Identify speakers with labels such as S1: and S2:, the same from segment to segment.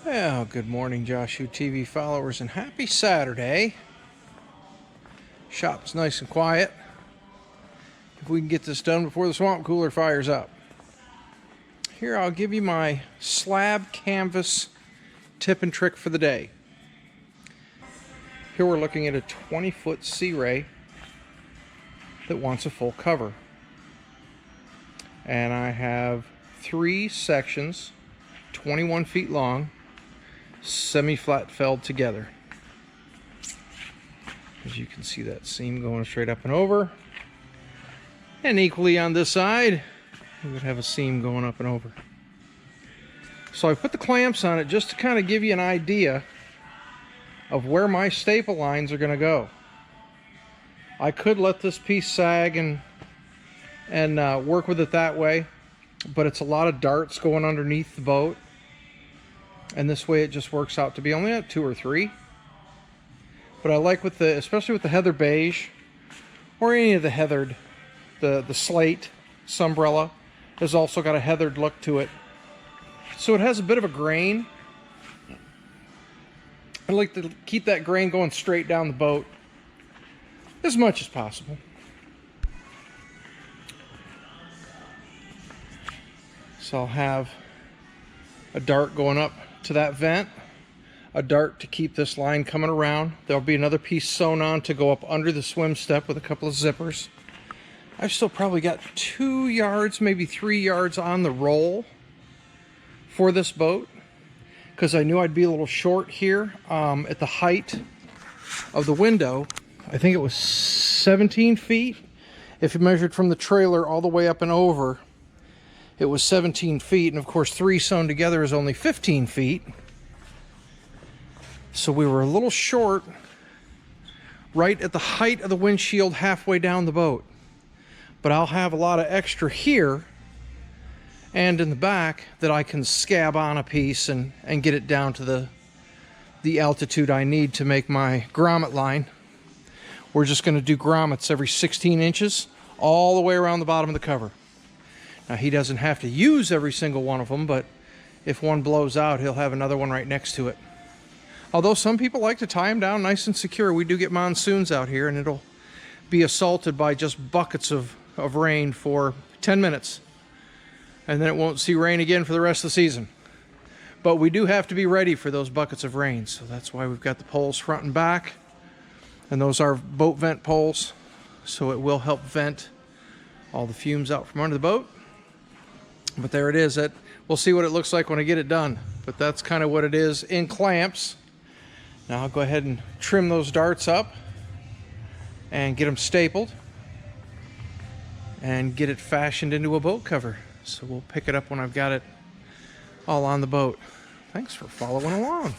S1: Well, good morning, Josh U TV followers, and happy Saturday. Shop's nice and quiet. If we can get this done before the swamp cooler fires up. Here, I'll give you my slab canvas tip and trick for the day. Here we're looking at a 20-foot C-ray that wants a full cover. And I have 3 sections, 21 feet long, semi-flat felled together. As you can see, that seam going straight up and over, and equally on this side we would have a seam going up and over. So I put the clamps on it just to kind of give you an idea of where my staple lines are going to go. I could let this piece sag and work with it that way, but it's a lot of darts going underneath the boat. And this way it just works out to be only at 2 or 3. But I like with the, especially with the heather beige, or any of the heathered, the slate sunbrella has also got a heathered look to it. So it has a bit of a grain. I like to keep that grain going straight down the boat as much as possible. So I'll have a dart going up to that vent, a dart to keep this line coming around. There'll be another piece sewn on to go up under the swim step with a couple of zippers. I've still probably got 2 yards, maybe 3 yards on the roll for this boat, because I knew I'd be a little short here at the height of the window. I think it was 17 feet. If you measured from the trailer all the way up and over, it was 17 feet, and of course 3 sewn together is only 15 feet. So we were a little short right at the height of the windshield halfway down the boat. But I'll have a lot of extra here and in the back that I can scab on a piece and get it down to the altitude I need to make my grommet line. We're just going to do grommets every 16 inches all the way around the bottom of the cover. Now, he doesn't have to use every single one of them, but if one blows out, he'll have another one right next to it. Although some people like to tie them down nice and secure. We do get monsoons out here, and it'll be assaulted by just buckets of rain for 10 minutes. And then it won't see rain again for the rest of the season. But we do have to be ready for those buckets of rain, so that's why we've got the poles front and back. And those are boat vent poles, so it will help vent all the fumes out from under the boat. But there it is. We'll see what it looks like when I get it done. But that's kind of what it is in clamps. Now I'll go ahead and trim those darts up and get them stapled and get it fashioned into a boat cover. So we'll pick it up when I've got it all on the boat. Thanks for following along.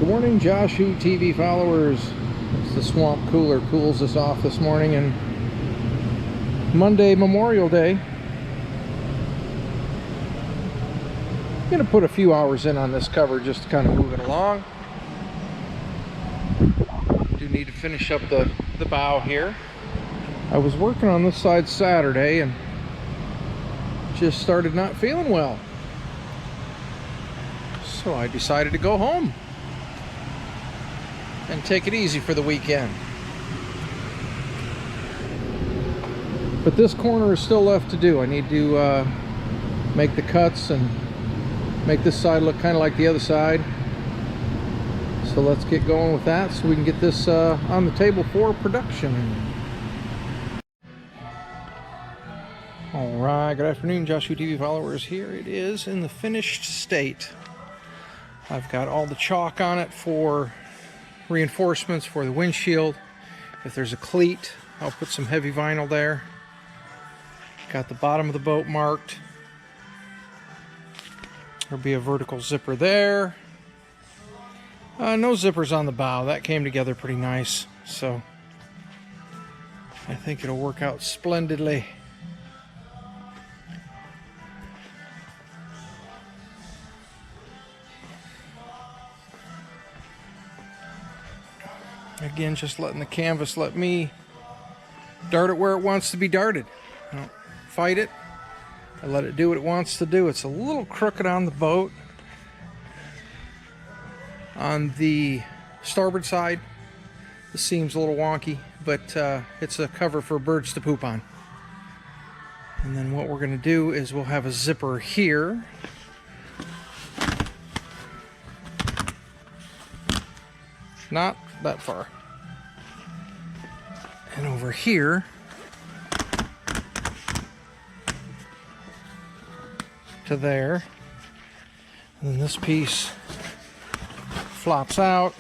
S1: Good morning, Josh TV followers. It's the swamp cooler cools us off this morning, and Monday, Memorial Day. I'm gonna put a few hours in on this cover just to kind of move it along. Do need to finish up the bow here. I was working on this side Saturday and just started not feeling well, so I decided to go home and take it easy for the weekend. But this corner is still left to do. I need to make the cuts and make this side look kind of like the other side. So let's get going with that so we can get this on the table for production. All right, good afternoon, Josh TV followers. Here it is in the finished state. I've got all the chalk on it for reinforcements for the windshield. If there's a cleat, I'll put some heavy vinyl there. Got the bottom of the boat marked. There'll be a vertical zipper there. No zippers on the bow. That came together pretty nice, so I think it'll work out splendidly. Again, just letting the canvas let me dart it where it wants to be darted. I don't fight it. I let it do what it wants to do. It's a little crooked on the boat. On the starboard side, the seam's a little wonky, but it's a cover for birds to poop on. And then what we're going to do is we'll have a zipper here. Not that far. And over here to there. And then this piece flops out.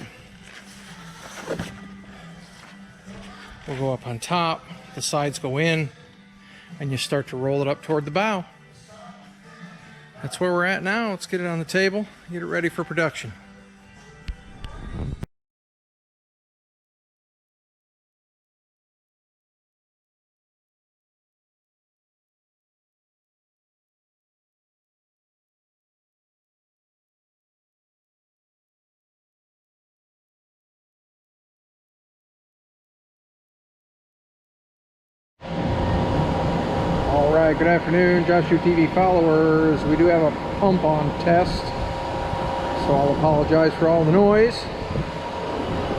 S1: We'll go up on top, the sides go in, and you start to roll it up toward the bow. That's where we're at now. Let's get it on the table, get it ready for production. Alright, good afternoon, Josh TV followers. We do have a pump on test, so I'll apologize for all the noise.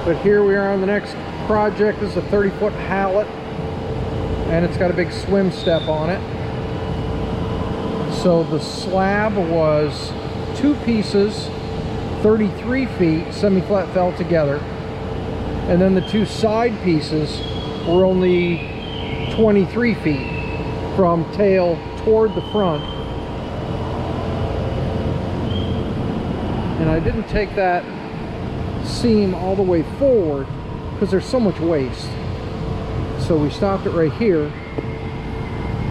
S1: But here we are on the next project. This is a 30-foot hallet, and it's got a big swim step on it. So the slab was 2 pieces, 33 feet, semi-flat fell together. And then the 2 side pieces were only 23 feet. From tail toward the front. And I didn't take that seam all the way forward because there's so much waste. So we stopped it right here,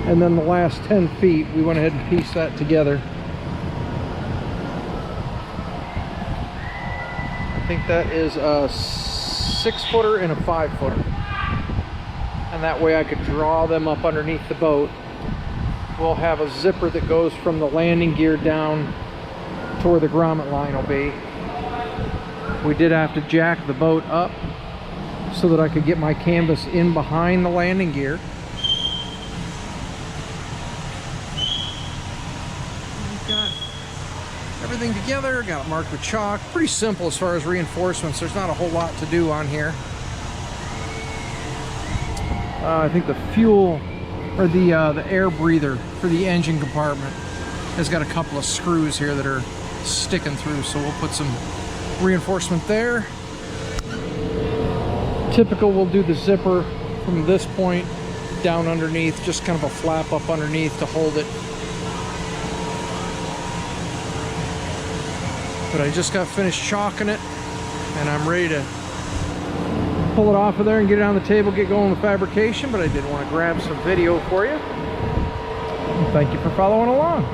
S1: and then the last 10 feet we went ahead and pieced that together. I think that is a 6-footer and a 5-footer. And that way I could draw them up underneath the boat. We'll have a zipper that goes from the landing gear down to where the grommet line will be. We did have to jack the boat up so that I could get my canvas in behind the landing gear. We've got everything together, got it marked with chalk. Pretty simple as far as reinforcements. There's not a whole lot to do on here. I think the fuel, or the air breather for the engine compartment has got a couple of screws here that are sticking through, so we'll put some reinforcement there. Typical, we'll do the zipper from this point down underneath, just kind of a flap up underneath to hold it. But I just got finished chalking it, and I'm ready to pull it off of there and get it on the table, get going with fabrication. But I did want to grab some video for you. And thank you for following along.